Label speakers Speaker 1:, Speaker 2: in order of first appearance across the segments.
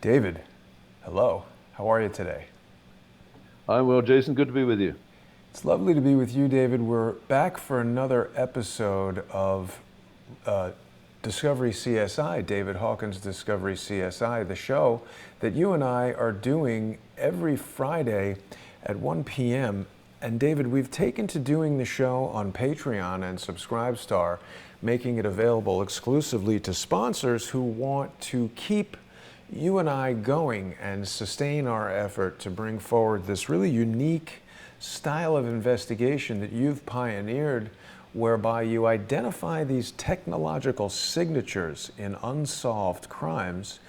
Speaker 1: David, hello. How are you today?
Speaker 2: I'm well, Jason. Good to be with you.
Speaker 1: It's lovely to be with you, David. We're back for another episode of uh, Discovery CSI, David Hawkins' Discovery CSI, the show that you and I are doing every Friday at 1 p.m. And David, we've taken to doing the show on Patreon and Subscribestar, making it available exclusively to sponsors who want to keep you and I going and sustain our effort to bring forward this really unique style of investigation that you've pioneered, whereby you identify these technological signatures in unsolved crimes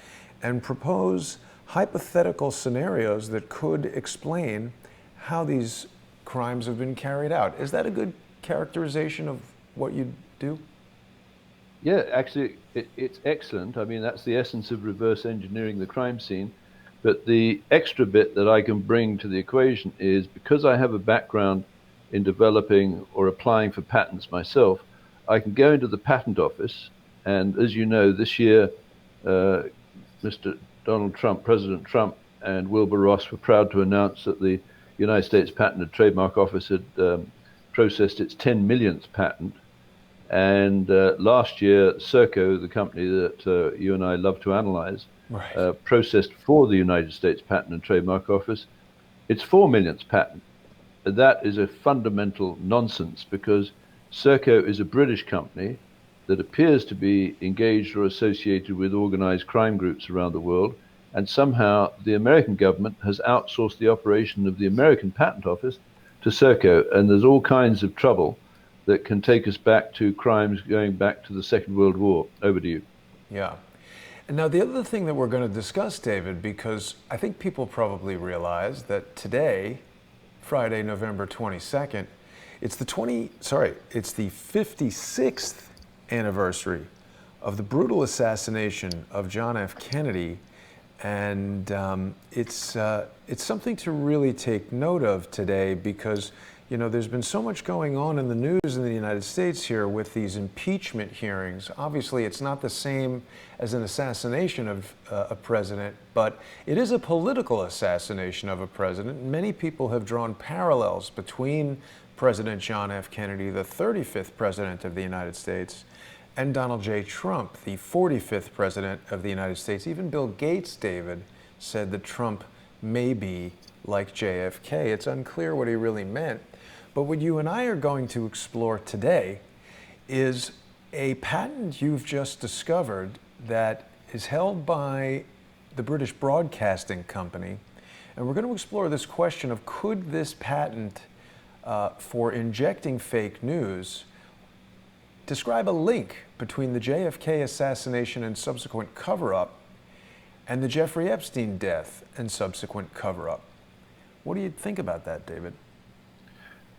Speaker 1: and propose hypothetical scenarios that could explain how these crimes have been carried out. Is that a good characterization of what you do?
Speaker 2: Yeah, actually, it's excellent. I mean, that's the essence of reverse engineering the crime scene. But the extra bit that I can bring to the equation is because I have a background in developing or applying for patents myself, I can go into the patent office. And as you know, this year, uh, Mr. Donald Trump, President Trump, and Wilbur Ross were proud to announce that the United States Patent and Trademark Office had processed its 10 millionth patent. And last year, Serco, the company that you and I love to analyze,
Speaker 1: Right.
Speaker 2: processed for the United States Patent and Trademark Office its 4 millionth patent. That is a fundamental nonsense because Serco is a British company that appears to be engaged or associated with organized crime groups around the world. And somehow the American government has outsourced the operation of the American Patent Office to Serco. And there's all kinds of trouble that can take us back to crimes going back to the Second World War. Over to you.
Speaker 1: Yeah. And now the other thing that we're going to discuss, David, because I think people probably realize that today, Friday, November 22nd, it's the 56th anniversary of the brutal assassination of John F. Kennedy. And it's something to really take note of today because, you know, there's been so much going on in the news in the United States here with these impeachment hearings. Obviously, it's not the same as an assassination of a president, but it is a political assassination of a president. Many people have drawn parallels between President John F. Kennedy, the 35th president of the United States, and Donald J. Trump, the 45th president of the United States. Even Bill Gates, David, said that Trump may be like JFK. It's unclear what he really meant. But what you and I are going to explore today is a patent you've just discovered that is held by the British Broadcasting Company. And we're going to explore this question of could this patent for injecting fake news describe a link between the JFK assassination and subsequent cover-up and the Jeffrey Epstein death and subsequent cover-up. What do you think about that, David?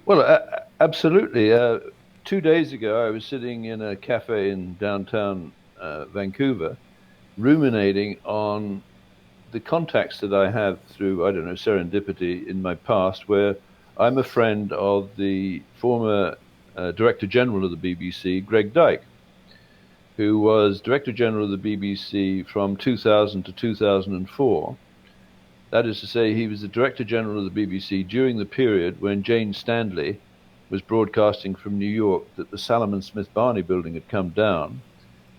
Speaker 2: Well, absolutely. 2 days ago, I was sitting in a cafe in downtown Vancouver, ruminating on the contacts that I have through, I don't know, serendipity in my past, where I'm a friend of the former Director General of the BBC, Greg Dyke, who was Director General of the BBC from 2000 to 2004. That is to say, he was the Director General of the BBC during the period when Jane Stanley was broadcasting from New York that the Salomon Smith Barney building had come down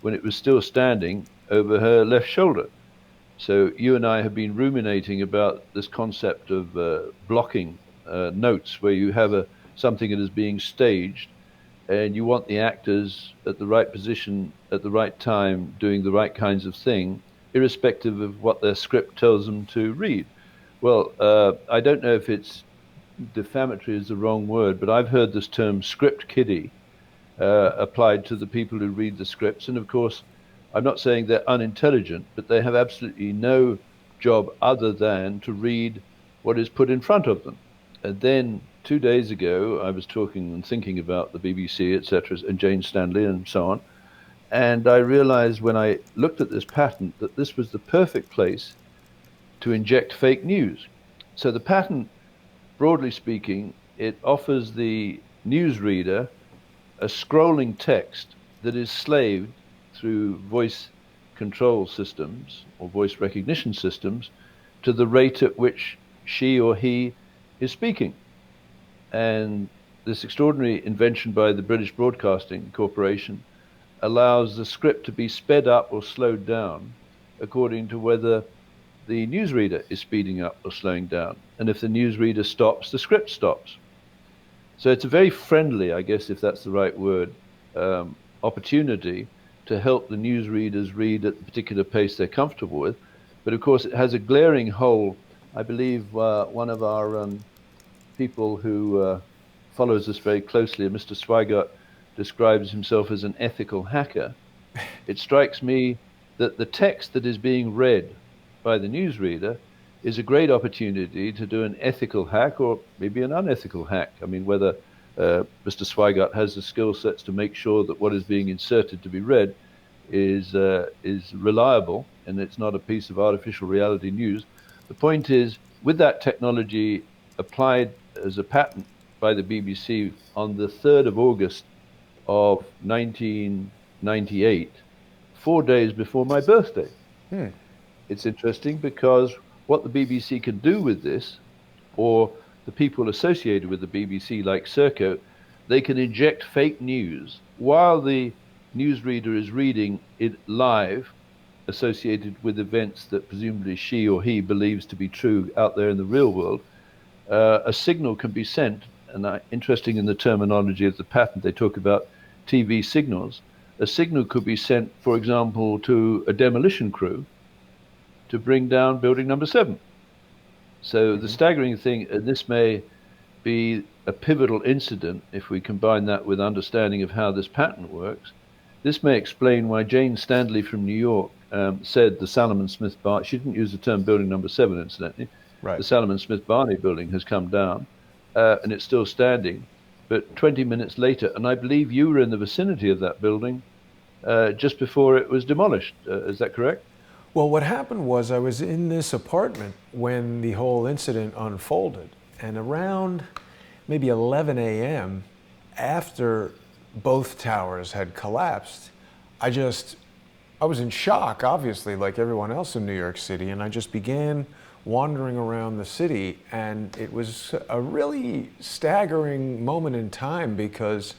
Speaker 2: when it was still standing over her left shoulder. So you and I have been ruminating about this concept of blocking notes, where you have something that is being staged and you want the actors at the right position at the right time doing the right kinds of thing, irrespective of what their script tells them to read. Well, I don't know if it's defamatory is the wrong word, but I've heard this term script kiddie applied to the people who read the scripts. And of course, I'm not saying they're unintelligent, but they have absolutely no job other than to read what is put in front of them. And then 2 days ago, I was talking and thinking about the BBC, etc., and Jane Stanley and so on. And I realized when I looked at this patent that this was the perfect place to inject fake news. So the patent, broadly speaking, it offers the newsreader a scrolling text that is slaved through voice control systems or voice recognition systems to the rate at which she or he is speaking. And this extraordinary invention by the British Broadcasting Corporation allows the script to be sped up or slowed down according to whether the newsreader is speeding up or slowing down. And if the newsreader stops, the script stops. So it's a very friendly, I guess, if that's the right word, opportunity to help the newsreaders read at the particular pace they're comfortable with. But of course, it has a glaring hole. I believe one of our people who follows us very closely, Mr. Swigert, describes himself as an ethical hacker. It strikes me that the text that is being read by the newsreader is a great opportunity to do an ethical hack or maybe an unethical hack. I mean, whether Mr. Swigert has the skill sets to make sure that what is being inserted to be read is reliable and it's not a piece of artificial reality news. The point is, with that technology applied as a patent by the BBC on the 3rd of August of 1998, 4 days before my birthday. It's interesting because what the BBC can do with this, or the people associated with the BBC like Serco, they can inject fake news while the newsreader is reading it live, associated with events that presumably she or he believes to be true out there in the real world. A signal can be sent, and interesting in the terminology of the patent, they talk about TV signals. A signal could be sent, for example, to a demolition crew to bring down building number 7. So the staggering thing, and this may be a pivotal incident if we combine that with understanding of how this patent works. This may explain why Jane Stanley from New York said the Salomon Smith Barney, she didn't use the term building number 7, incidentally. Right. The Salomon Smith Barney building has come down and it's still standing. But 20 minutes later, and I believe you were in the vicinity of that building just before it was demolished. Is that correct?
Speaker 1: Well, what happened was I was in this apartment when the whole incident unfolded. And around maybe 11 a.m., after both towers had collapsed, I was in shock, obviously, like everyone else in New York City, and I just began wandering around the city, and it was a really staggering moment in time because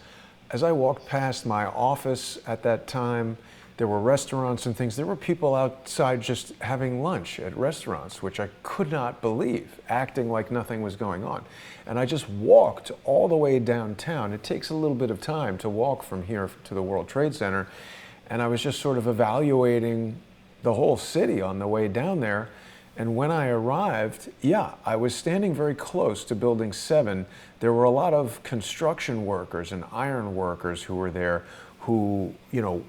Speaker 1: as I walked past my office at that time, there were restaurants and things. There were people outside just having lunch at restaurants, which I could not believe, acting like nothing was going on. And I just walked all the way downtown. It takes a little bit of time to walk from here to the World Trade Center. And I was just sort of evaluating the whole city on the way down there. And when I arrived, I was standing very close to Building 7. There were a lot of construction workers and iron workers who were there who,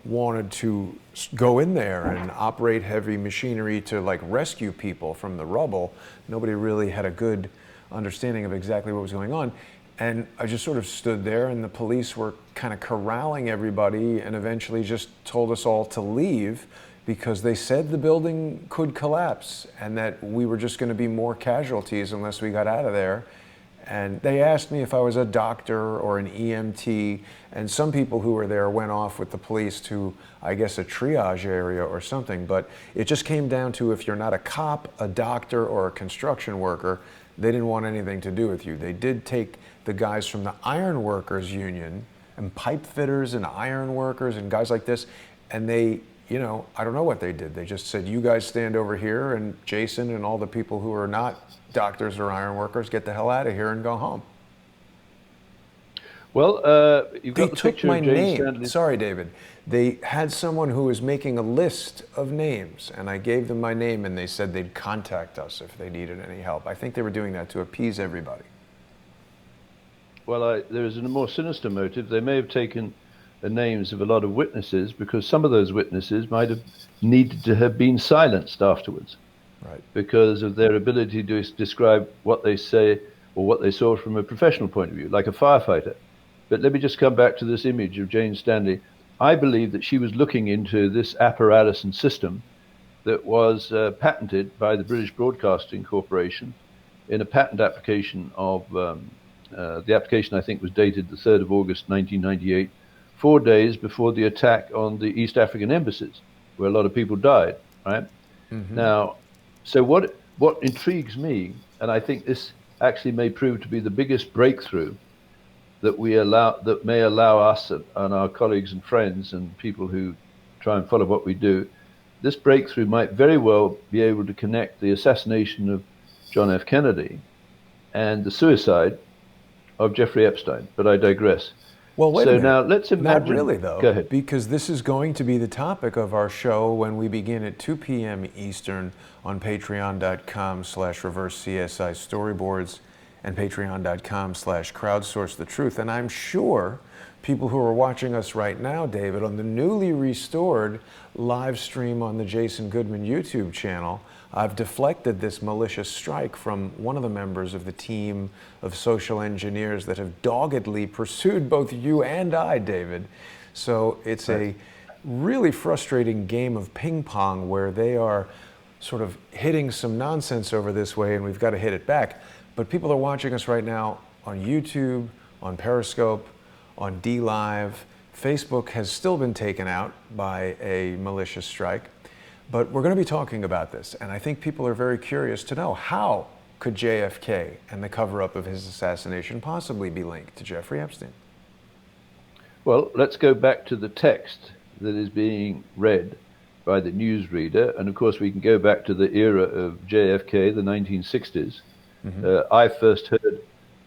Speaker 1: wanted to go in there and operate heavy machinery to like rescue people from the rubble. Nobody really had a good understanding of exactly what was going on. And I just sort of stood there and the police were kind of corralling everybody and eventually just told us all to leave because they said the building could collapse and that we were just going to be more casualties unless we got out of there. And they asked me if I was a doctor or an EMT, and some people who were there went off with the police to, I guess, a triage area or something. But it just came down to if you're not a cop, a doctor, or a construction worker, they didn't want anything to do with you. They did take the guys from the iron workers union and pipe fitters and iron workers and guys like this, and they, I don't know what they did. They just said, you guys stand over here, and Jason and all the people who are not doctors or iron workers, get the hell out of here and go home.
Speaker 2: Well, you've got the picture of Jane Stanley.
Speaker 1: Sorry, David. They had someone who was making a list of names, and I gave them my name, and they said they'd contact us if they needed any help. I think they were doing that to appease everybody.
Speaker 2: Well, there is a more sinister motive. They may have taken the names of a lot of witnesses because some of those witnesses might have needed to have been silenced afterwards. Right. Because of their ability to describe what they say or what they saw from a professional point of view, like a firefighter. But let me just come back to this image of Jane Stanley. I believe that she was looking into this apparatus and system that was patented by the British Broadcasting Corporation in a patent application of, the application I think was dated the 3rd of August 1998, 4 days before the attack on the East African embassies. where a lot of people died, right? Now, so what intrigues me, and I think this actually may prove to be the biggest breakthrough that may allow us and our colleagues and friends and people who try and follow what we do, this breakthrough might very well be able to connect the assassination of John F. Kennedy and the suicide of Jeffrey Epstein. But I digress.
Speaker 1: Well, wait a
Speaker 2: So
Speaker 1: minute.
Speaker 2: now let's
Speaker 1: Not
Speaker 2: imagine.
Speaker 1: really,
Speaker 2: Go
Speaker 1: though,
Speaker 2: ahead.
Speaker 1: because this is going to be the topic of our show when we begin at 2 p.m. Eastern on patreon.com/reverse-CSI storyboards and patreon.com/crowdsource the truth. And I'm sure people who are watching us right now, David, on the newly restored live stream on the Jason Goodman YouTube channel, I've deflected this malicious strike from one of the members of the team of social engineers that have doggedly pursued both you and I, David. So it's a really frustrating game of ping pong where they are sort of hitting some nonsense over this way and we've got to hit it back. But people are watching us right now on YouTube, on Periscope, on DLive. Facebook has still been taken out by a malicious strike. But we're going to be talking about this, and I think people are very curious to know, how could JFK and the cover-up of his assassination possibly be linked to Jeffrey Epstein?
Speaker 2: Well, let's go back to the text that is being read by the newsreader. And of course, we can go back to the era of JFK, the 1960s. I first heard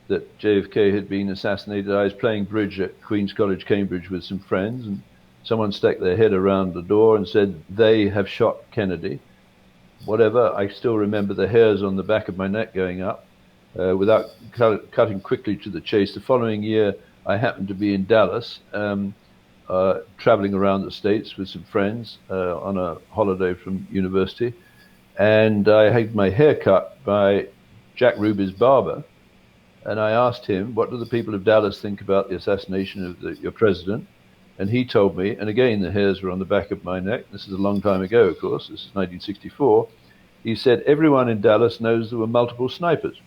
Speaker 2: that JFK had been assassinated. I was playing bridge at Queen's College, Cambridge with some friends, and someone stuck their head around the door and said, "They have shot Kennedy." Whatever, I still remember the hairs on the back of my neck going up. Without cutting quickly to the chase, the following year, I happened to be in Dallas, traveling around the States with some friends on a holiday from university. And I had my hair cut by Jack Ruby's barber. And I asked him, "What do the people of Dallas think about the assassination of your president?" And he told me, and again, the hairs were on the back of my neck. This is a long time ago, of course. This is 1964. He said, "Everyone in Dallas knows there were multiple snipers."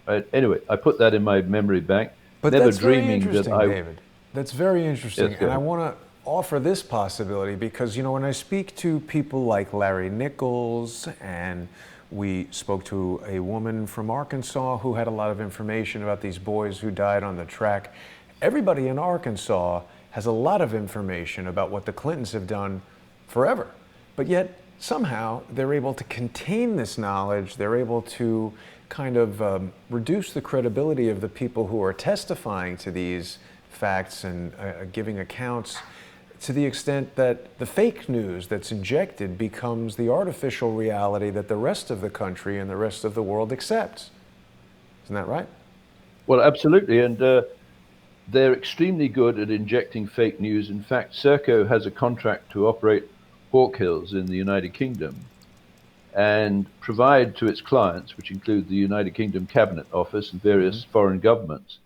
Speaker 2: Right? Anyway, I put that in my memory bank,
Speaker 1: But
Speaker 2: never
Speaker 1: that's very
Speaker 2: dreaming
Speaker 1: interesting,
Speaker 2: that I...
Speaker 1: David. That's very interesting.
Speaker 2: Yes,
Speaker 1: And I want to offer this possibility because, you know, when I speak to people like Larry Nichols, and we spoke to a woman from Arkansas who had a lot of information about these boys who died on the track, everybody in Arkansas has a lot of information about what the Clintons have done forever. But yet, somehow, they're able to contain this knowledge. They're able to kind of reduce the credibility of the people who are testifying to these facts and giving accounts, to the extent that the fake news that's injected becomes the artificial reality that the rest of the country and the rest of the world accepts. Isn't that right?
Speaker 2: Well, absolutely. And they're extremely good at injecting fake news. In fact, Serco has a contract to operate Hawkins in the United Kingdom and provide to its clients, which include the United Kingdom Cabinet Office and various foreign governments,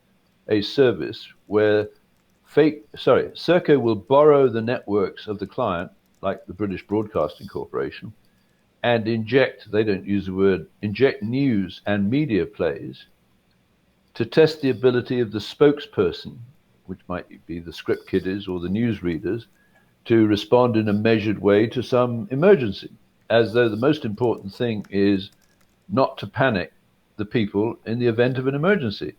Speaker 2: a service where Serco will borrow the networks of the client, like the British Broadcasting Corporation, and inject, they don't use the word, inject news and media plays to test the ability of the spokesperson, which might be the script kiddies or the news readers, to respond in a measured way to some emergency, as though the most important thing is not to panic the people in the event of an emergency.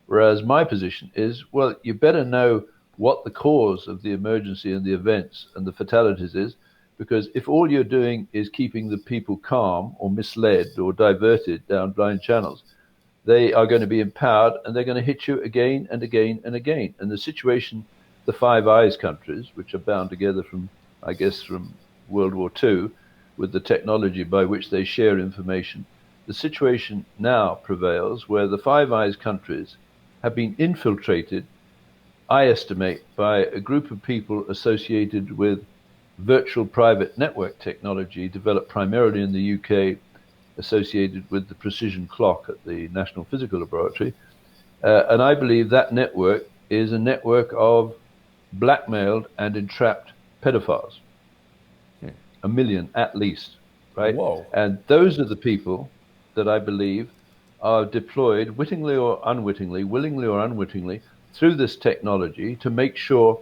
Speaker 2: Whereas my position is, well, you better know what the cause of the emergency and the events and the fatalities is, because if all you're doing is keeping the people calm or misled or diverted down blind channels, they are going to be empowered and they're going to hit you again and again and again. And the situation, the Five Eyes countries, which are bound together from, I guess, from World War II, with the technology by which they share information, the situation now prevails where the Five Eyes countries have been infiltrated, I estimate, by a group of people associated with virtual private network technology developed primarily in the UK, associated with the precision clock at the National Physical Laboratory. And I believe that network is a network of blackmailed and entrapped pedophiles. 1 million at least, right?
Speaker 1: Whoa.
Speaker 2: And those are the people that I believe are deployed wittingly or unwittingly, willingly or unwittingly, through this technology to make sure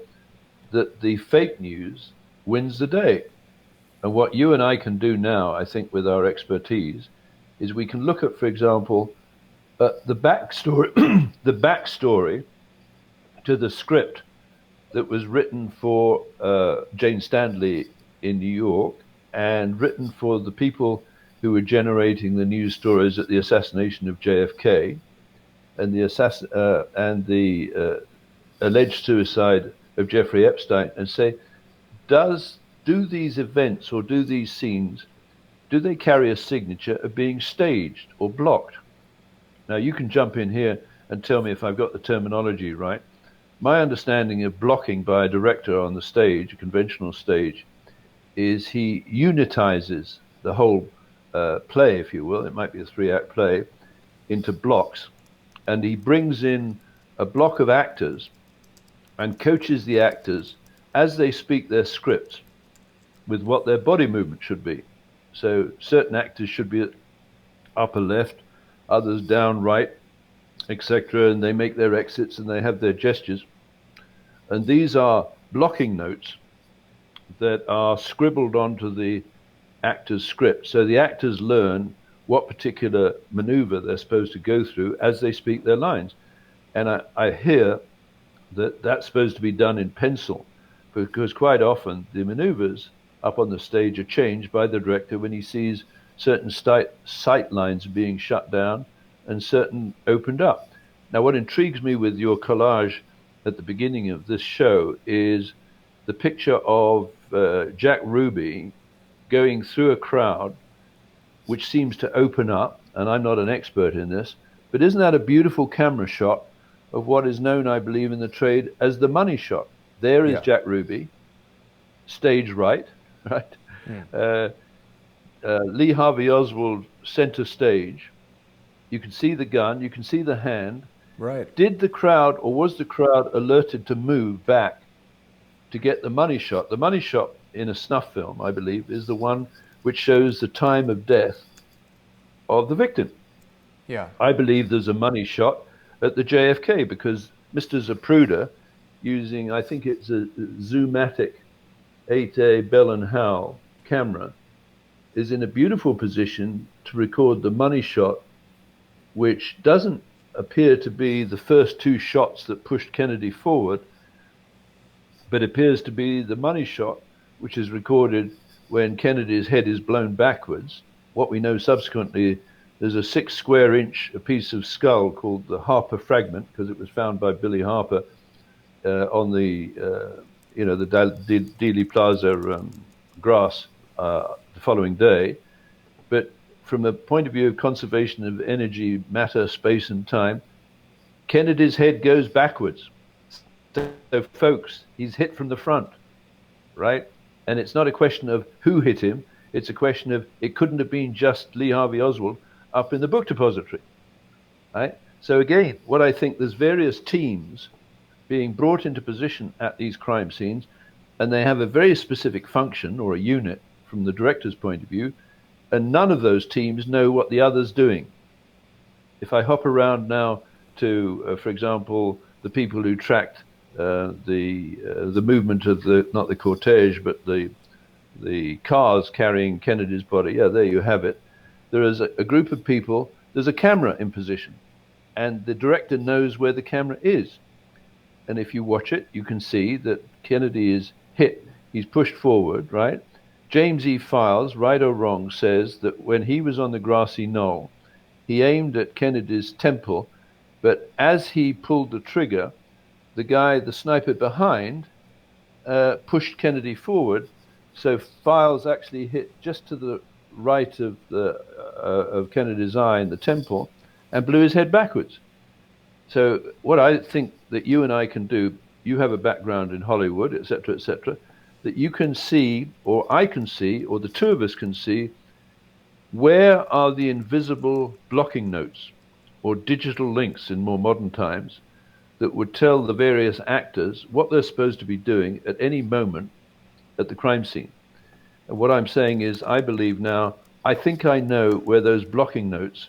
Speaker 2: that the fake news wins the day. And what you and I can do now, I think, with our expertise, is we can look at, for example, the backstory, the backstory to the script that was written for Jane Stanley in New York and written for the people who were generating the news stories at the assassination of JFK and the alleged suicide of Jeffrey Epstein, and say, do these events or do these scenes, do they carry a signature of being staged or blocked? Now, you can jump in here and tell me if I've got the terminology right. My understanding of blocking by a director on the stage, a conventional stage, is he unitizes the whole play, if you will, it might be a 3-act play, into blocks, and he brings in a block of actors and coaches the actors as they speak their scripts with what their body movement should be. So certain actors should be at upper left, others down right, etc., and they make their exits and they have their gestures. And these are blocking notes that are scribbled onto the actor's script. So the actors learn what particular maneuver they're supposed to go through as they speak their lines. And I hear that that's supposed to be done in pencil, because quite often the maneuvers up on the stage are changed by the director when he sees certain sight lines being shut down and certain opened up. Now, what intrigues me with your collage at the beginning of this show is the picture of Jack Ruby going through a crowd which seems to open up, and I'm not an expert in this, but isn't that a beautiful camera shot of what is known, I believe, in the trade as the money shot? There is Jack Ruby, stage right? Lee Harvey Oswald center stage. You can see the gun, you can see the hand.
Speaker 1: Right.
Speaker 2: Did the crowd, or was the crowd alerted to move back to get the money shot? The money shot in a snuff film, I believe, is the one which shows the time of death of the victim.
Speaker 1: Yeah.
Speaker 2: I believe there's a money shot at the JFK because Mr. Zapruder, using, I think it's a Zoomatic 8A Bell and Howell camera, is in a beautiful position to record the money shot, which doesn't appear to be the first 2 shots that pushed Kennedy forward, but appears to be the money shot, which is recorded when Kennedy's head is blown backwards. What we know subsequently, there's a 6 square inch piece of skull called the Harper fragment, because it was found by Billy Harper on the Dealey Plaza grass the following day. But from a point of view of conservation of energy, matter, space, and time, Kennedy's head goes backwards. So, folks, he's hit from the front, right? And it's not a question of who hit him. It's a question of it couldn't have been just Lee Harvey Oswald up in the book depository, right? So again, what I think, there's various teams being brought into position at these crime scenes, and they have a very specific function or a unit from the director's point of view, and none of those teams know what the other's doing. If I hop around now to, for example, the people who tracked the movement of not the cortege, but the cars carrying Kennedy's body. Yeah, there you have it. There is a group of people. There's a camera in position, and the director knows where the camera is. And if you watch it, you can see that Kennedy is hit. He's pushed forward, right? James E. Files, right or wrong, says that when he was on the grassy knoll, he aimed at Kennedy's temple, but as he pulled the trigger, the sniper behind, pushed Kennedy forward. So Files actually hit just to the right of Kennedy's eye in the temple and blew his head backwards. So what I think that you and I can do, you have a background in Hollywood, etc., that you can see, or I can see, or the two of us can see, where are the invisible blocking notes or digital links in more modern times that would tell the various actors what they're supposed to be doing at any moment at the crime scene. And what I'm saying is, I believe now, I think I know where those blocking notes,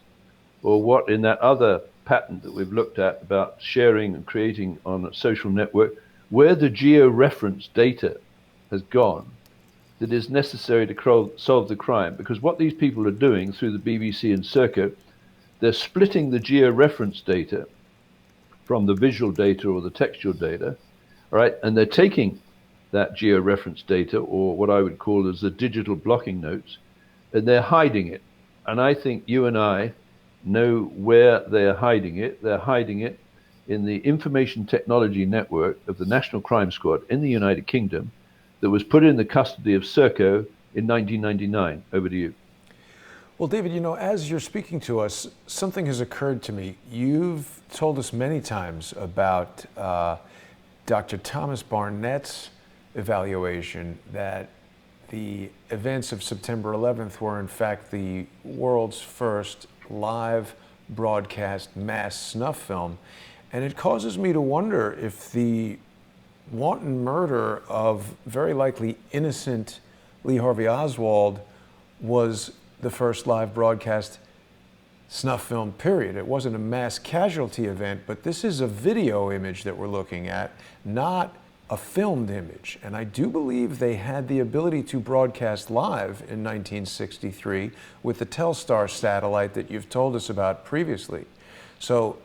Speaker 2: or what in that other patent that we've looked at about sharing and creating on a social network, where the geo-reference data has gone that is necessary to solve the crime. Because what these people are doing through the BBC and Serco, they're splitting the georeference data from the visual data or the textual data, all right? And they're taking that georeference data, or what I would call as the digital blocking notes, and they're hiding it. And I think you and I know where they're hiding it. They're hiding it in the information technology network of the National Crime Squad in the United Kingdom that was put in the custody of Serco in 1999. Over to you.
Speaker 1: Well, David, you know, as you're speaking to us, something has occurred to me. You've told us many times about Dr. Thomas Barnett's evaluation that the events of September 11th were in fact the world's first live broadcast mass snuff film. And it causes me to wonder if the wanton murder of very likely innocent Lee Harvey Oswald was the first live broadcast snuff film, period. It wasn't a mass casualty event, but this is a video image that we're looking at, not a filmed image. And I do believe they had the ability to broadcast live in 1963 with the Telstar satellite that you've told us about previously. So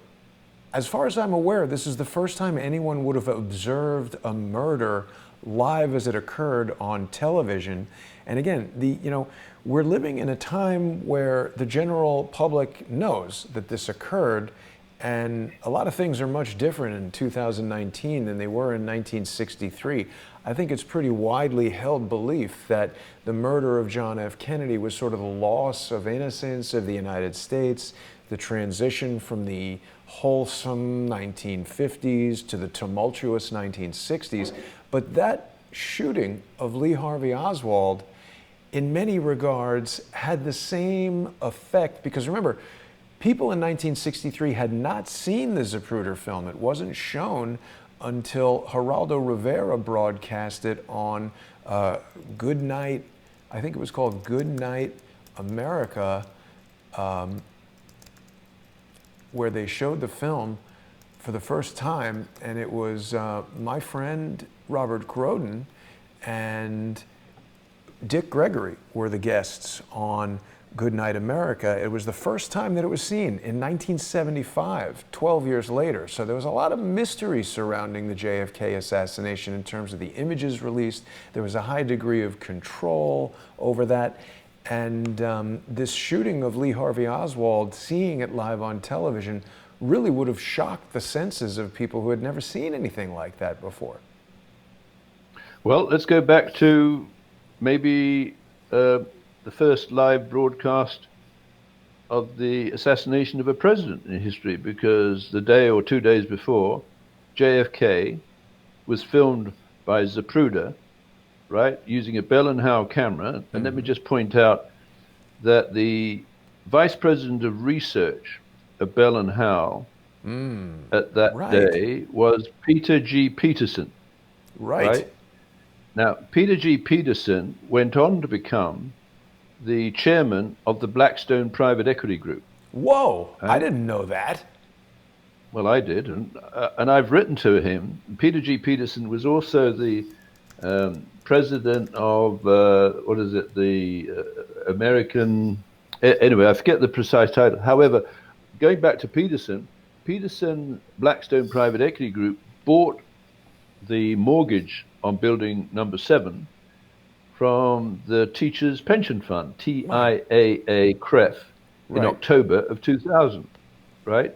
Speaker 1: as far as I'm aware, this is the first time anyone would have observed a murder live as it occurred on television. And again, we're living in a time where the general public knows that this occurred, and a lot of things are much different in 2019 than they were in 1963. I think it's pretty widely held belief that the murder of John F. Kennedy was sort of the loss of innocence of the United States, the transition from the wholesome 1950s to the tumultuous 1960s. But that shooting of Lee Harvey Oswald, in many regards, had the same effect, because remember, people in 1963 had not seen the Zapruder film. It wasn't shown until Geraldo Rivera broadcast it on Good Night, I think it was called Good Night America, where they showed the film for the first time, and it was my friend Robert Groden and Dick Gregory were the guests on Good Night America. It was the first time that it was seen in 1975, 12 years later. So there was a lot of mystery surrounding the JFK assassination in terms of the images released. There was a high degree of control over that. And this shooting of Lee Harvey Oswald, seeing it live on television, really would have shocked the senses of people who had never seen anything like that before.
Speaker 2: Well, let's go back to maybe the first live broadcast of the assassination of a president in history, because the day or 2 days before, JFK was filmed by Zapruder, right, using a Bell and Howell camera. And let me just point out that the vice president of research of Bell and Howell at that day was Peter G. Peterson. Right. Now, Peter G. Peterson went on to become the chairman of the Blackstone Private Equity Group.
Speaker 1: Whoa, I didn't know that.
Speaker 2: Well, I did, and I've written to him. Peter G. Peterson was also the president of, the American, anyway, I forget the precise title. However, going back to Peterson, Blackstone Private Equity Group bought the mortgage on building number 7 from the Teachers Pension Fund, TIAA CREF, in October of 2000, right?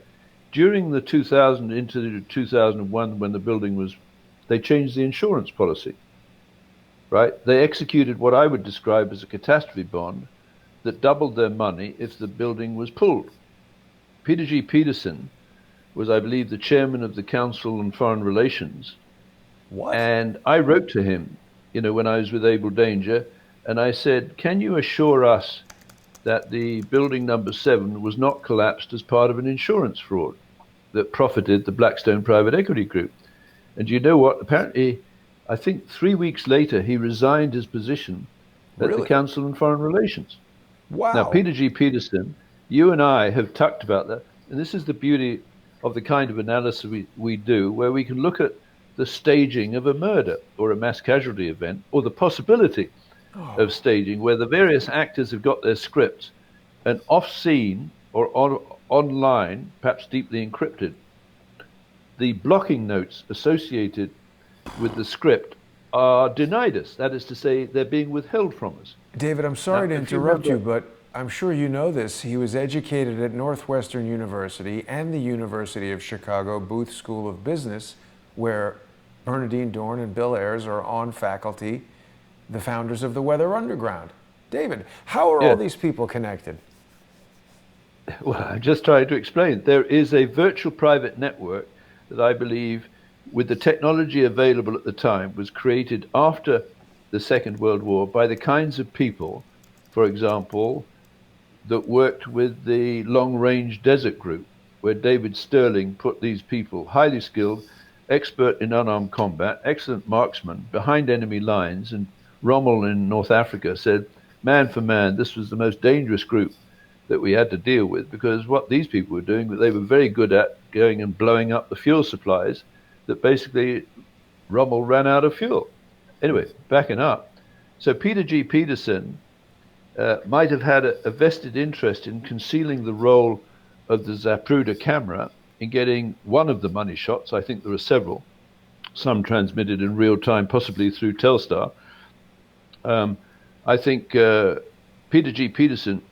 Speaker 2: During the 2000 into 2001, when the building was, they changed the insurance policy, right? They executed what I would describe as a catastrophe bond that doubled their money if the building was pulled. Peter G. Peterson was, I believe, the chairman of the Council on Foreign Relations.
Speaker 1: What?
Speaker 2: And I wrote to him, when I was with Able Danger, and I said, can you assure us that the building number 7 was not collapsed as part of an insurance fraud that profited the Blackstone Private Equity Group? And you know what? Apparently, I think 3 weeks later, he resigned his position at the Council on Foreign Relations.
Speaker 1: Wow.
Speaker 2: Now, Peter G. Peterson, you and I have talked about that. And this is the beauty of the kind of analysis we do, where we can look at the staging of a murder or a mass casualty event, or the possibility of staging where the various actors have got their scripts, and off scene or online, perhaps deeply encrypted, the blocking notes associated with the script are denied us. That is to say, they're being withheld from us.
Speaker 1: David, I'm sorry to interrupt you, but I'm sure you know this. He was educated at Northwestern University and the University of Chicago Booth School of Business, where Bernardine Dorn and Bill Ayers are on faculty, the founders of the Weather Underground. David, how are all these people connected?
Speaker 2: Well, I'm just trying to explain. There is a virtual private network that I believe, with the technology available at the time, was created after the Second World War by the kinds of people, for example, that worked with the Long Range Desert Group, where David Sterling put these people, highly skilled, expert in unarmed combat, excellent marksmen, behind enemy lines. And Rommel in North Africa said, man for man, this was the most dangerous group that we had to deal with, because what these people were doing, they were very good at going and blowing up the fuel supplies that basically Rommel ran out of fuel. Anyway, backing up. So Peter G. Peterson might have had a vested interest in concealing the role of the Zapruder camera in getting one of the money shots. I think there are several, some transmitted in real time, possibly through Telstar. I think Peter G. Peterson,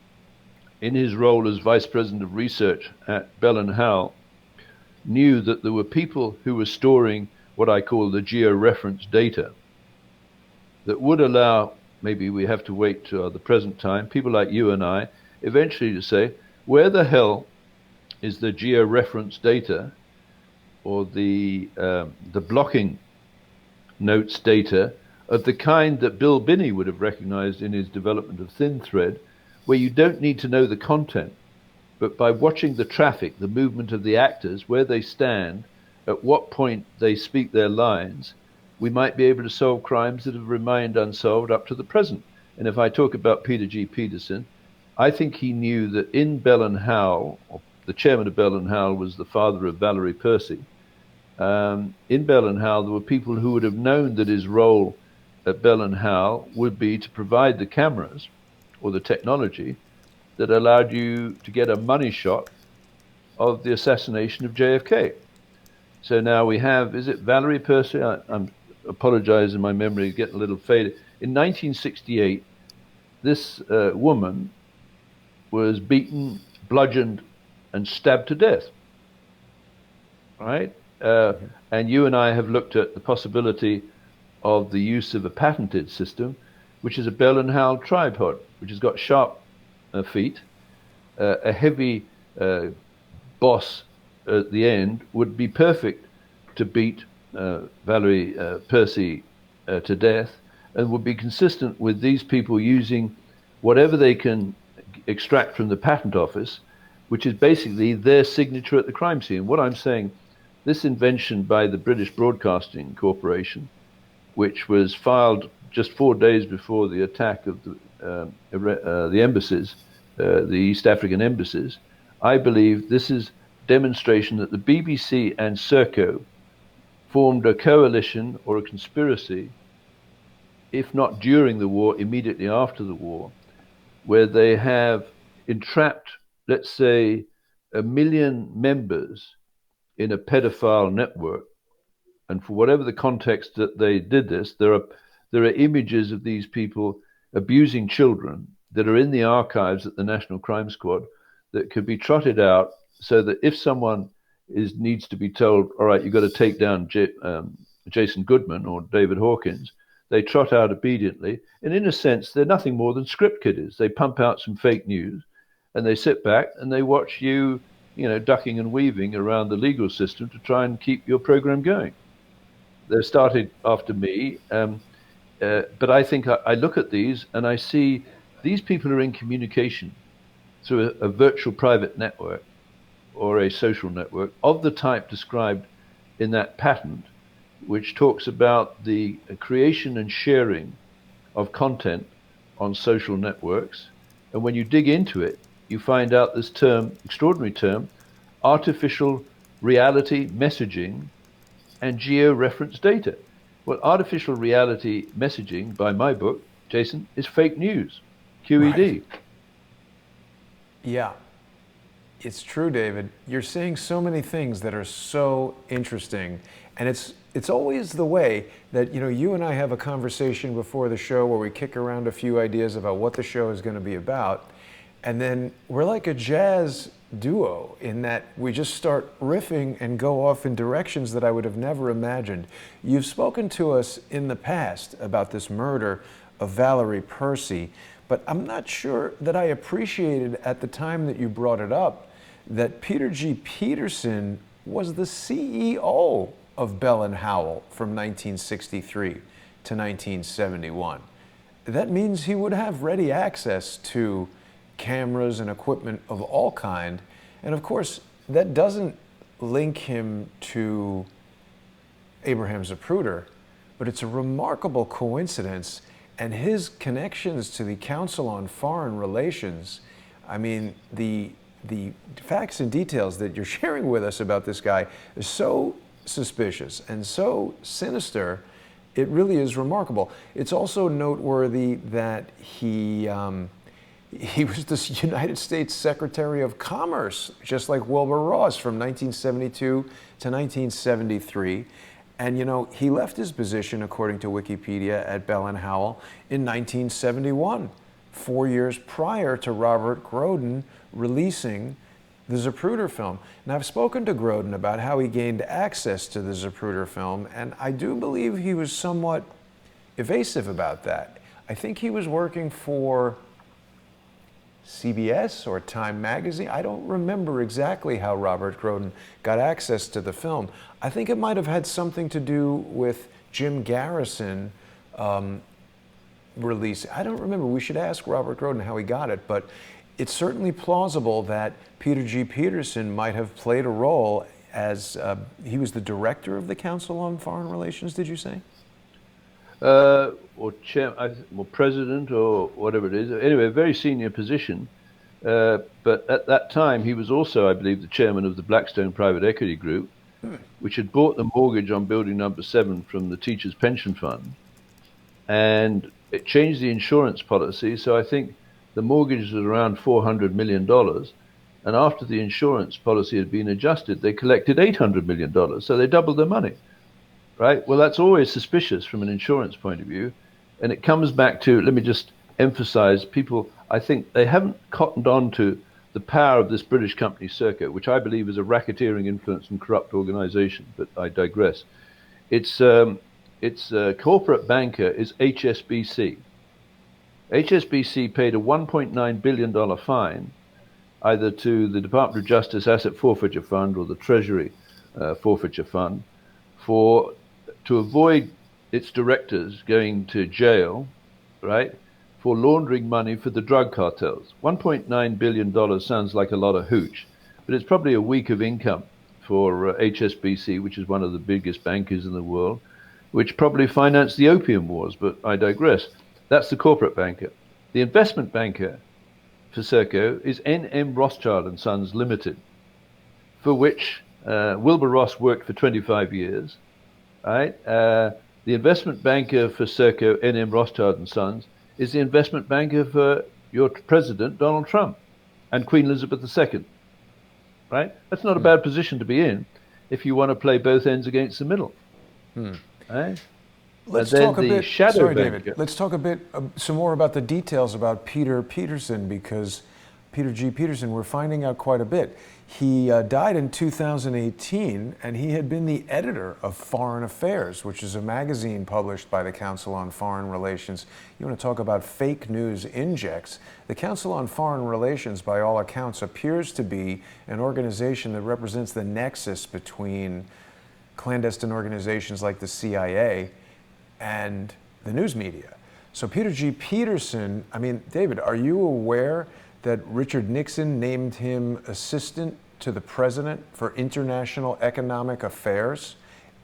Speaker 2: in his role as Vice President of Research at Bell and Howell, knew that there were people who were storing what I call the georeference data that would allow, maybe we have to wait to the present time, people like you and I, eventually to say, where the hell is the georeference data or the blocking notes data of the kind that Bill Binney would have recognized in his development of Thin Thread, where you don't need to know the content, but by watching the traffic, the movement of the actors, where they stand, at what point they speak their lines, we might be able to solve crimes that have remained unsolved up to the present. And if I talk about Peter G. Peterson, I think he knew that in Bell and Howell, or the chairman of Bell and Howell was the father of Valerie Percy. In Bell and Howell, there were people who would have known that his role at Bell and Howell would be to provide the cameras or the technology that allowed you to get a money shot of the assassination of JFK. So now we have, is it Valerie Percy? I'm apologizing, my memory is getting a little faded. In 1968, this woman was beaten, bludgeoned, and stabbed to death. Right? And you and I have looked at the possibility of the use of a patented system, which is a Bell and Howell tripod, which has got sharp feet, a heavy boss at the end would be perfect to beat Valerie Percy to death, and would be consistent with these people using whatever they can extract from the patent office, which is basically their signature at the crime scene. What I'm saying, this invention by the British Broadcasting Corporation, which was filed just 4 days before the attack of the embassies, the East African embassies, I believe this is demonstration that the BBC and Serco formed a coalition or a conspiracy, if not during the war, immediately after the war, where they have entrapped, let's say, 1 million members in a pedophile network. And for whatever the context that they did this, there are images of these people abusing children that are in the archives at the National Crime Squad that could be trotted out, so that if someone needs to be told, all right, you've got to take down Jason Goodman or David Hawkins, they trot out obediently. And in a sense, they're nothing more than script kiddies. They pump out some fake news and they sit back and they watch you, ducking and weaving around the legal system to try and keep your program going. They started after me, but I think I look at these and I see these people are in communication through a virtual private network or a social network of the type described in that patent, which talks about the creation and sharing of content on social networks. And when you dig into it, you find out this term, extraordinary term, artificial reality messaging and geo-reference data. Well, artificial reality messaging, by my book, Jason, is fake news,
Speaker 1: Right.
Speaker 2: QED.
Speaker 1: Yeah, it's true, David. You're saying so many things that are so interesting, and it's always the way that you and I have a conversation before the show where we kick around a few ideas about what the show is going to be about, and then we're like a jazz duo in that we just start riffing and go off in directions that I would have never imagined. You've spoken to us in the past about this murder of Valerie Percy, but I'm not sure that I appreciated at the time that you brought it up that Peter G. Peterson was the CEO of Bell and Howell from 1963 to 1971. That means he would have ready access to cameras and equipment of all kind. And of course, that doesn't link him to Abraham Zapruder, but it's a remarkable coincidence. And his connections to the Council on Foreign Relations, I mean, the facts and details that you're sharing with us about this guy is so suspicious and so sinister. It really is remarkable. It's also noteworthy that he was the United States Secretary of Commerce, just like Wilbur Ross, from 1972 to 1973. And he left his position, according to Wikipedia, at Bell and Howell in 1971, 4 years prior to Robert Groden releasing the Zapruder film. Now, I've spoken to Groden about how he gained access to the Zapruder film, and I do believe he was somewhat evasive about that. I think he was working for CBS or Time Magazine. I don't remember exactly how Robert Groden got access to the film. I think it might have had something to do with Jim Garrison release. I don't remember. We should ask Robert Groden how he got it, but it's certainly plausible that Peter G. Peterson might have played a role as he was the director of the Council on Foreign Relations, did you say?
Speaker 2: Or chair, or president, or whatever it is. Anyway, a very senior position. But at that time, he was also, I believe, the chairman of the Blackstone Private Equity Group, which had bought the mortgage on building number 7 from the Teachers Pension Fund. And it changed the insurance policy. So I think the mortgage was around $400 million. And after the insurance policy had been adjusted, they collected $800 million. So they doubled their money. Right? Well, that's always suspicious from an insurance point of view. And it comes back to, let me just emphasize, people, I think they haven't cottoned on to the power of this British company Serco, which I believe is a racketeering influence and corrupt organization, but I digress. Its corporate banker is HSBC. HSBC paid a $1.9 billion fine either to the Department of Justice Asset Forfeiture Fund or the Treasury Forfeiture Fund to avoid its directors going to jail, right, for laundering money for the drug cartels. $1.9 billion sounds like a lot of hooch, but it's probably a week of income for HSBC, which is one of the biggest bankers in the world, which probably financed the opium wars, but I digress. That's the corporate banker. The investment banker for Serco is N.M. Rothschild and Sons Limited, for which Wilbur Ross worked for 25 years. Right? The investment banker for Serco, N.M. Rothschild and Sons, is the investment banker for your president, Donald Trump, and Queen Elizabeth II. Right? That's not a bad position to be in if you want to play both ends against the middle. Right?
Speaker 1: Let's talk a bit. Sorry, David. Let's talk a bit, some more about the details about Peter Peterson, because Peter G. Peterson, we're finding out quite a bit. He died in 2018, and he had been the editor of Foreign Affairs, which is a magazine published by the Council on Foreign Relations. You want to talk about fake news injects? The Council on Foreign Relations, by all accounts, appears to be an organization that represents the nexus between clandestine organizations like the CIA and the news media. So Peter G. Peterson, I mean, David, are you aware that Richard Nixon named him assistant to the president for international economic affairs?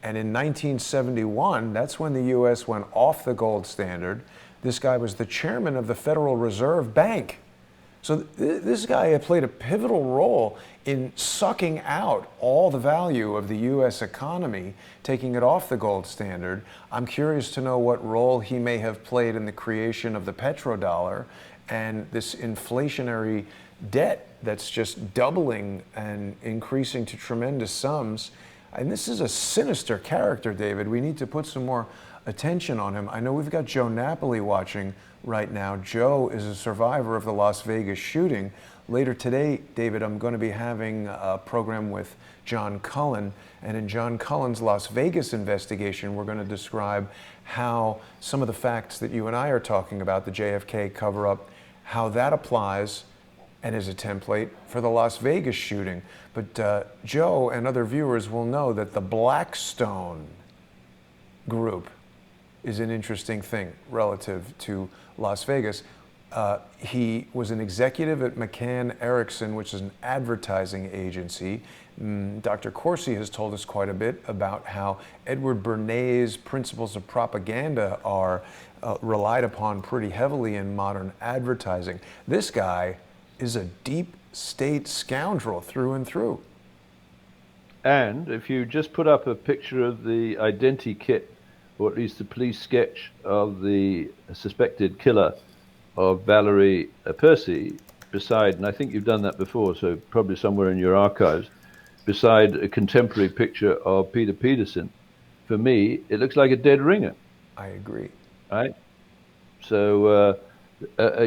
Speaker 1: And in 1971, that's when the U.S. went off the gold standard. This guy was the chairman of the Federal Reserve Bank. So this guy had played a pivotal role in sucking out all the value of the U.S. economy, taking it off the gold standard. I'm curious to know what role he may have played in the creation of the petrodollar and this inflationary debt that's just doubling and increasing to tremendous sums. And this is a sinister character, David. We need to put some more attention on him. I know we've got Joe Napoli watching right now. Joe is a survivor of the Las Vegas shooting. Later today, David, I'm going to be having a program with John Cullen, and in John Cullen's Las Vegas investigation, we're going to describe how some of the facts that you and I are talking about, the JFK cover-up, how that applies and is a template for the Las Vegas shooting. But Joe and other viewers will know that the Blackstone group is an interesting thing relative to Las Vegas. He was an executive at McCann Erickson, which is an advertising agency. Dr. Corsi has told us quite a bit about how Edward Bernays' principles of propaganda are relied upon pretty heavily in modern advertising. This guy is a deep state scoundrel through and through.
Speaker 2: And if you just put up a picture of the identikit, or at least the police sketch of the suspected killer of Valerie Percy, beside, and I think you've done that before, so probably somewhere in your archives, beside a contemporary picture of Peter Peterson, for me, it looks like a dead ringer.
Speaker 1: I agree.
Speaker 2: Right? So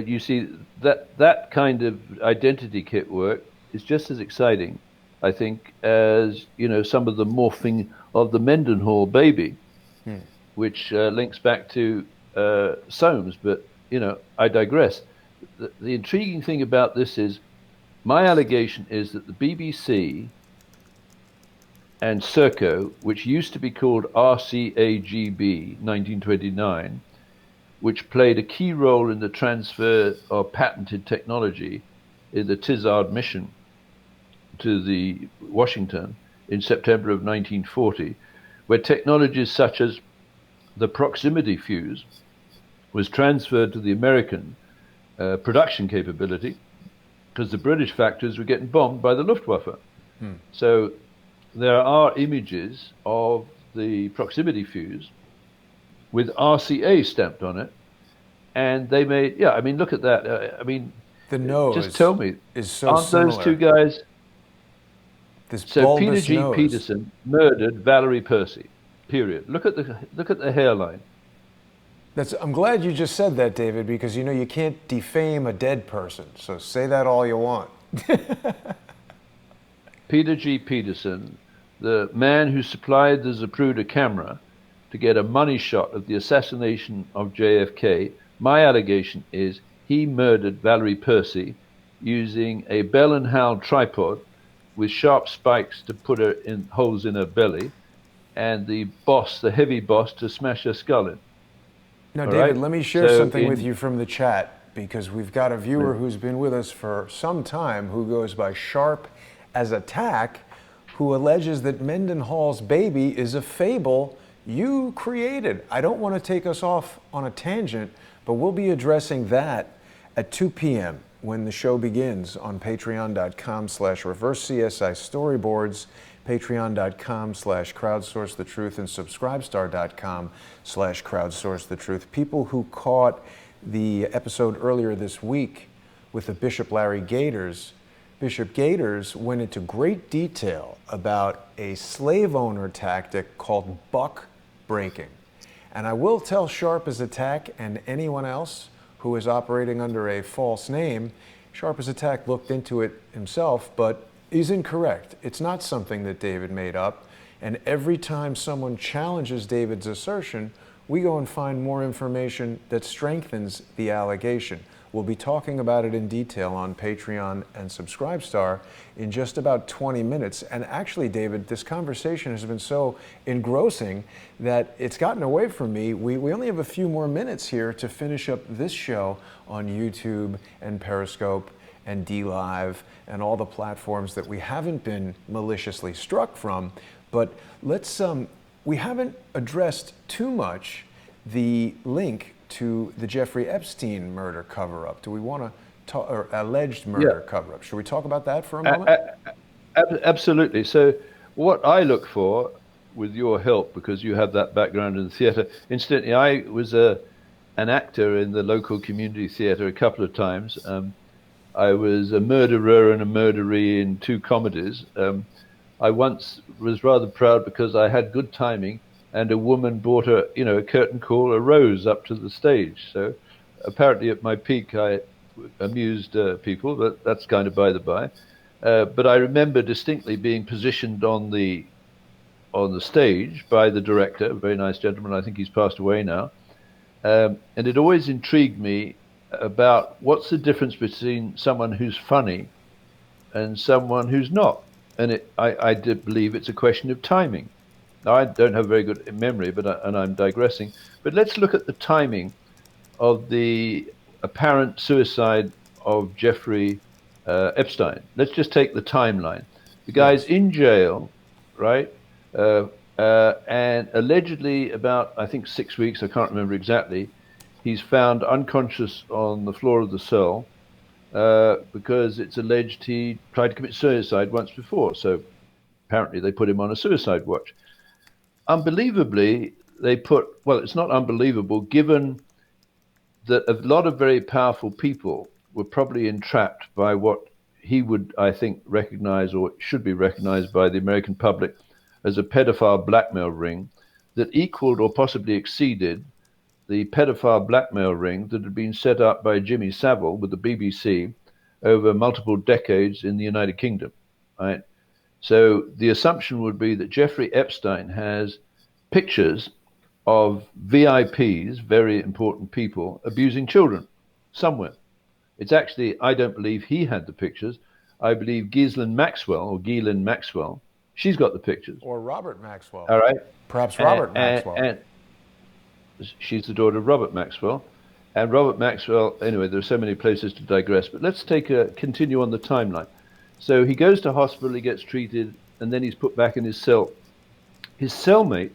Speaker 2: you see, that kind of identity kit work is just as exciting, I think, as, you know, some of the morphing of the Mendenhall baby, which links back to Soames. But, you know, I digress. The intriguing thing about this is, my allegation is that the BBC and Serco, which used to be called RCAGB 1929, which played a key role in the transfer of patented technology in the Tizard mission to the Washington in September of 1940, where technologies such as the proximity fuse was transferred to the American production capability, because the British factories were getting bombed by the Luftwaffe. So there are images of the proximity fuse with RCA stamped on it, and they made, yeah, I mean, look at that. I mean,
Speaker 1: the nose,
Speaker 2: just tell me,
Speaker 1: is so
Speaker 2: aren't
Speaker 1: similar.
Speaker 2: those two guys?
Speaker 1: This
Speaker 2: So Peter
Speaker 1: bulbous
Speaker 2: G.
Speaker 1: nose.
Speaker 2: Peterson murdered Valerie Percy. Period. Look at the hairline.
Speaker 1: I'm glad you just said that, David, because you know you can't defame a dead person. So say that all you want.
Speaker 2: Peter G. Peterson, the man who supplied the Zapruder camera to get a money shot of the assassination of JFK, my allegation is he murdered Valerie Percy using a Bell and Howell tripod with sharp spikes to put her in holes in her belly, and the boss, the heavy boss, to smash her skull in.
Speaker 1: Now,
Speaker 2: All
Speaker 1: David,
Speaker 2: right?
Speaker 1: let me share
Speaker 2: So
Speaker 1: something with you from the chat, because we've got a viewer who's been with us for some time who goes by Sharp as Attack, who alleges that Mendenhall's baby is a fable you created. I don't want to take us off on a tangent, but we'll be addressing that at 2 p.m. when the show begins on patreon.com/reverse-CSI storyboards, patreon.com/crowdsourcethetruth, and subscribestar.com/crowdsourcethetruth. People who caught the episode earlier this week with the Bishop Larry Gators, Bishop Gators went into great detail about a slave owner tactic called buck breaking. And I will tell Sharp as Attack and anyone else who is operating under a false name, Sharp as Attack looked into it himself, but he's incorrect. It's not something that David made up. And every time someone challenges David's assertion, we go and find more information that strengthens the allegation. We'll be talking about it in detail on Patreon and Subscribestar in just about 20 minutes. And actually, David, this conversation has been so engrossing that it's gotten away from me. We only have a few more minutes here to finish up this show on YouTube and Periscope and DLive and all the platforms that we haven't been maliciously struck from. But let's, we haven't addressed too much the link to the Jeffrey Epstein murder cover-up. Do we want to or alleged
Speaker 2: Yeah.
Speaker 1: murder cover-up. Should we talk about that for a moment?
Speaker 2: Absolutely. So, what I look for, with your help, because you have that background in the theatre, incidentally, I was an actor in the local community theatre a couple of times. I was a murderer and a murderee in two comedies. I once was rather proud because I had good timing, and a woman brought a curtain call, a rose, up to the stage. So, apparently, at my peak, I amused people, but that's kind of by the by. But I remember distinctly being positioned on the stage by the director, a very nice gentleman. I think he's passed away now. And it always intrigued me about what's the difference between someone who's funny and someone who's not. And I did believe it's a question of timing. Now, I don't have very good memory, and I'm digressing. But let's look at the timing of the apparent suicide of Jeffrey Epstein. Let's just take the timeline. The guy's in jail, right? And allegedly, about, I think, 6 weeks, I can't remember exactly, he's found unconscious on the floor of the cell because it's alleged he tried to commit suicide once before. So apparently they put him on a suicide watch. Unbelievably, well, it's not unbelievable, given that a lot of very powerful people were probably entrapped by what he would, I think, recognize, or should be recognized by the American public, as a pedophile blackmail ring that equaled or possibly exceeded the pedophile blackmail ring that had been set up by Jimmy Savile with the BBC over multiple decades in the United Kingdom, right? So the assumption would be that Jeffrey Epstein has pictures of VIPs, very important people, abusing children somewhere. It's actually, I don't believe he had the pictures. I believe Ghislaine Maxwell, she's got the pictures.
Speaker 1: Or Robert Maxwell.
Speaker 2: All right.
Speaker 1: Perhaps Robert Maxwell.
Speaker 2: And she's the daughter of Robert Maxwell. And Robert Maxwell, anyway, there are so many places to digress, but let's continue on the timeline. So he goes to hospital, he gets treated, and then he's put back in his cell. His cellmate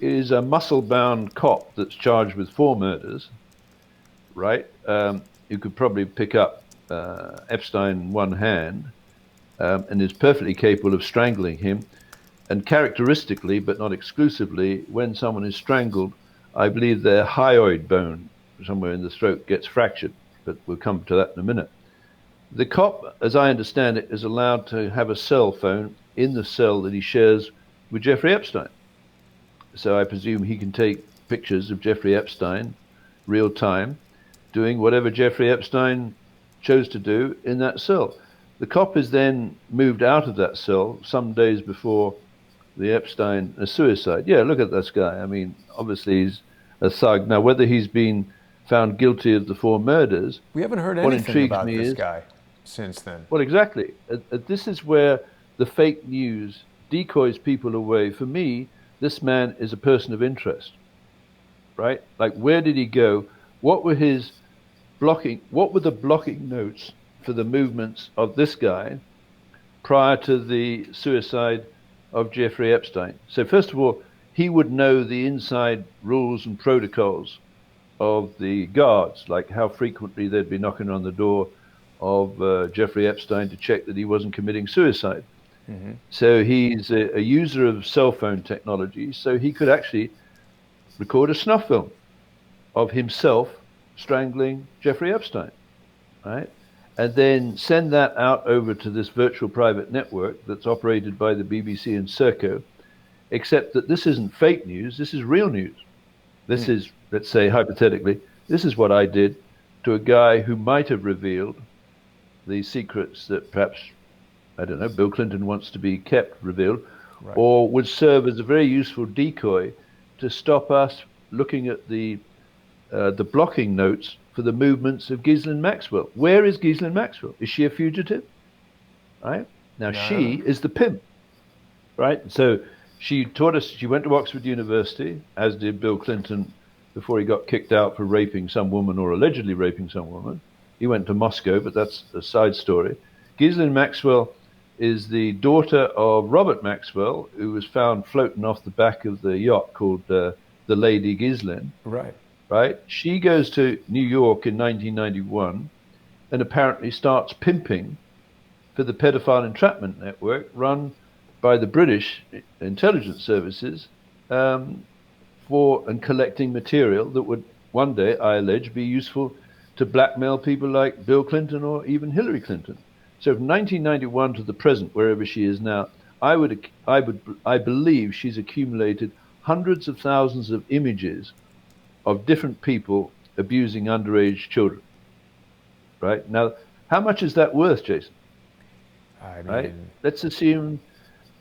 Speaker 2: is a muscle-bound cop that's charged with 4 murders, right? You could probably pick up Epstein in one hand, and is perfectly capable of strangling him. And characteristically, but not exclusively, when someone is strangled, I believe their hyoid bone somewhere in the throat gets fractured, but we'll come to that in a minute. The cop, as I understand it, is allowed to have a cell phone in the cell that he shares with Jeffrey Epstein. So I presume he can take pictures of Jeffrey Epstein real time, doing whatever Jeffrey Epstein chose to do in that cell. The cop is then moved out of that cell some days before the Epstein suicide. Yeah, look at this guy. I mean, obviously he's a thug. Now, whether he's been found guilty of the 4 murders,
Speaker 1: we haven't heard anything about this guy since then.
Speaker 2: Well, exactly. This is where the fake news decoys people away. For me, this man is a person of interest, right? Like, where did he go? What were the blocking notes for the movements of this guy prior to the suicide of Jeffrey Epstein? So first of all, he would know the inside rules and protocols of the guards, like how frequently they'd be knocking on the door of Jeffrey Epstein to check that he wasn't committing suicide. Mm-hmm. So he's a user of cell phone technology, so he could actually record a snuff film of himself strangling Jeffrey Epstein, right? And then send that out over to this virtual private network that's operated by the BBC and Serco, except that this isn't fake news, this is real news. This is, let's say hypothetically, this is what I did to a guy who might have revealed the secrets that perhaps, I don't know, Bill Clinton wants to be kept revealed, right, or would serve as a very useful decoy to stop us looking at the blocking notes for the movements of Ghislaine Maxwell. Where is Ghislaine Maxwell? Is she a fugitive? Right? Now, she is the pimp, right? So she taught us, she went to Oxford University, as did Bill Clinton before he got kicked out for raping some woman or allegedly raping some woman. He went to Moscow, but that's a side story. Ghislaine Maxwell is the daughter of Robert Maxwell, who was found floating off the back of the yacht called the Lady Ghislaine.
Speaker 1: Right.
Speaker 2: Right? She goes to New York in 1991, and apparently starts pimping for the pedophile entrapment network run by the British intelligence services, and collecting material that would one day, I allege, be useful to blackmail people like Bill Clinton or even Hillary Clinton. So from 1991 to the present, wherever she is now, I believe she's accumulated hundreds of thousands of images of different people abusing underage children. Right now, how much is that worth, Jason?
Speaker 1: I
Speaker 2: Right?
Speaker 1: mean,
Speaker 2: Let's assume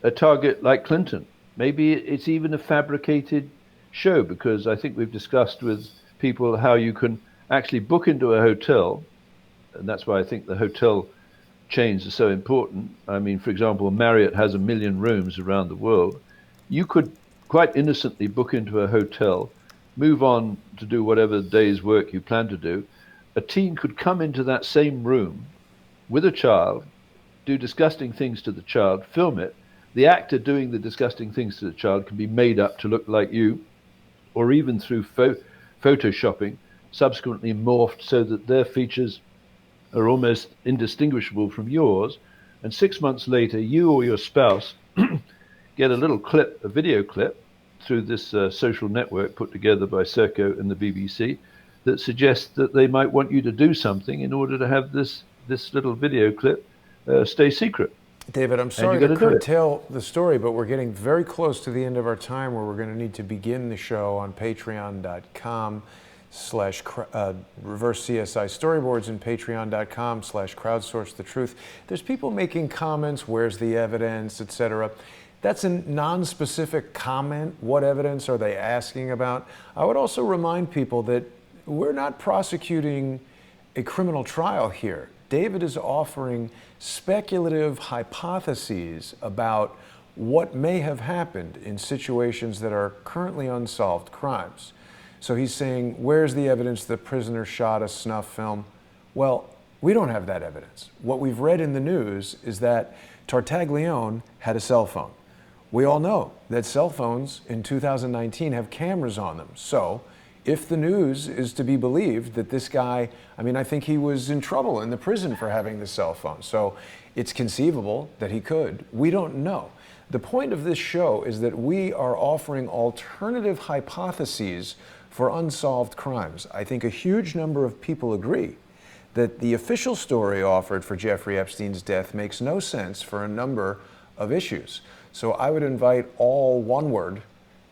Speaker 2: a target like Clinton. Maybe it's even a fabricated show, because I think we've discussed with people how you can actually book into a hotel, and that's why I think the hotel chains are so important. I mean, for example, Marriott has 1 million rooms around the world. You could quite innocently book into a hotel, move on to do whatever day's work you plan to do. A teen could come into that same room with a child, do disgusting things to the child, film it. The actor doing the disgusting things to the child can be made up to look like you, or even through photoshopping, subsequently morphed so that their features are almost indistinguishable from yours. And 6 months later, you or your spouse get a little clip, a video clip, through this social network put together by Serco and the BBC, that suggests that they might want you to do something in order to have this little video clip stay secret.
Speaker 1: David, I'm
Speaker 2: And
Speaker 1: sorry
Speaker 2: you
Speaker 1: to
Speaker 2: got to do it.
Speaker 1: curtail the story, but we're getting very close to the end of our time where we're going to need to begin the show on patreon.com slash reverse CSI storyboards and patreon.com slash crowdsource the truth. There's people making comments, where's the evidence, etc. That's a non-specific comment. What evidence are they asking about? I would also remind people that we're not prosecuting a criminal trial here. David is offering speculative hypotheses about what may have happened in situations that are currently unsolved crimes. So he's saying, where's the evidence the prisoner shot a snuff film? Well, we don't have that evidence. What we've read in the news is that Tartaglione had a cell phone. We all know that cell phones in 2019 have cameras on them. So if the news is to be believed that this guy, I mean, I think he was in trouble in the prison for having the cell phone. So it's conceivable that he could. We don't know. The point of this show is that we are offering alternative hypotheses for unsolved crimes. I think a huge number of people agree that the official story offered for Jeffrey Epstein's death makes no sense for a number of issues. So I would invite all Onward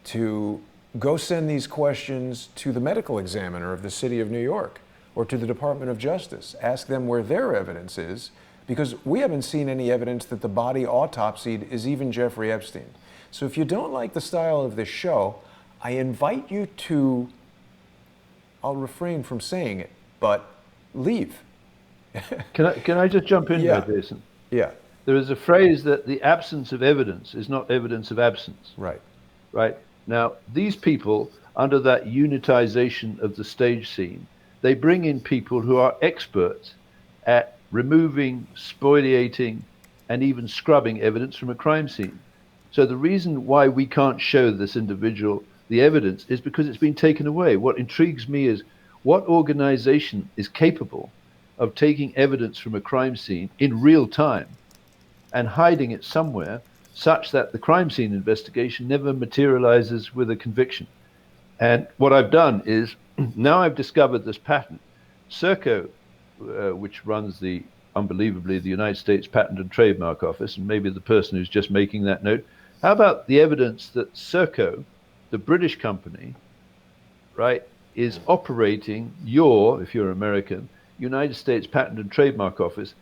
Speaker 1: to go send these questions to the medical examiner of the city of New York or to the Department of Justice. Ask them where their evidence is, because we haven't seen any evidence that the body autopsied is even Jeffrey Epstein. So if you don't like the style of this show, I invite you to, I'll refrain from saying it, but leave.
Speaker 2: Can I just jump in
Speaker 1: Yeah.
Speaker 2: there, Jason?
Speaker 1: Yeah,
Speaker 2: There is a phrase that the absence of evidence is not evidence of absence.
Speaker 1: right.
Speaker 2: Right? Now, these people, under that unitization of the stage scene, they bring in people who are experts at removing, spoliating, and even scrubbing evidence from a crime scene. So the reason why we can't show this individual the evidence is because it's been taken away. What intrigues me is what organization is capable of taking evidence from a crime scene in real time and hiding it somewhere such that the crime scene investigation never materializes with a conviction. And what I've done is now I've discovered this pattern. Serco, which runs unbelievably, the United States Patent and Trademark Office, and maybe the person who's just making that note, how about the evidence that Serco, the British company, right, is operating if you're American, United States Patent and Trademark Office,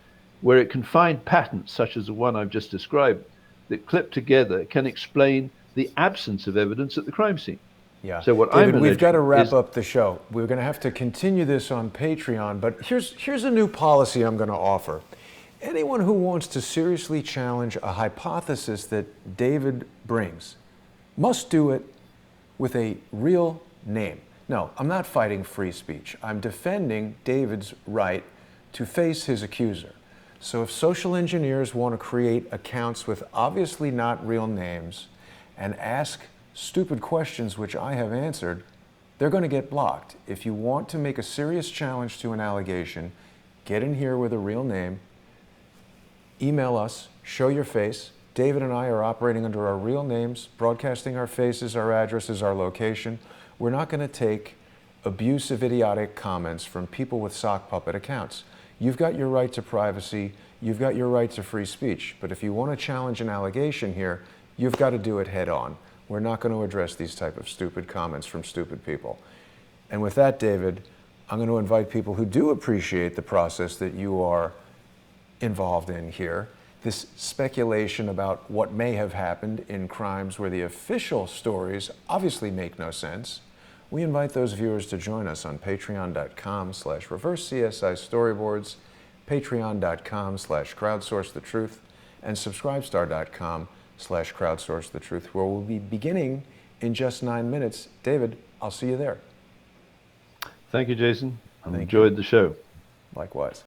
Speaker 2: where it can find patents such as the one I've just described that clipped together can explain the absence of evidence at the crime scene.
Speaker 1: Yeah.
Speaker 2: So what
Speaker 1: David,
Speaker 2: I'm
Speaker 1: we've got to wrap
Speaker 2: is,
Speaker 1: up the show. We're going to have to continue this on Patreon, but here's a new policy I'm going to offer. Anyone who wants to seriously challenge a hypothesis that David brings must do it with a real name. No, I'm not fighting free speech. I'm defending David's right to face his accuser. So if social engineers want to create accounts with obviously not real names and ask stupid questions which I have answered, they're going to get blocked. If you want to make a serious challenge to an allegation, get in here with a real name, email us, show your face. David and I are operating under our real names, broadcasting our faces, our addresses, our location. We're not going to take abusive, idiotic comments from people with sock puppet accounts. You've got your right to privacy. You've got your right to free speech. But if you want to challenge an allegation here, you've got to do it head on. We're not going to address these type of stupid comments from stupid people. And with that, David, I'm going to invite people who do appreciate the process that you are involved in here, this speculation about what may have happened in crimes where the official stories obviously make no sense. We invite those viewers to join us on patreon.com/reverse-CSI storyboards, patreon.com/crowdsourcethetruth, and subscribestar.com/crowdsourcethetruth, where we'll be beginning in just 9 minutes. David, I'll see you there.
Speaker 2: Thank you, Jason. I enjoyed the show.
Speaker 1: Likewise.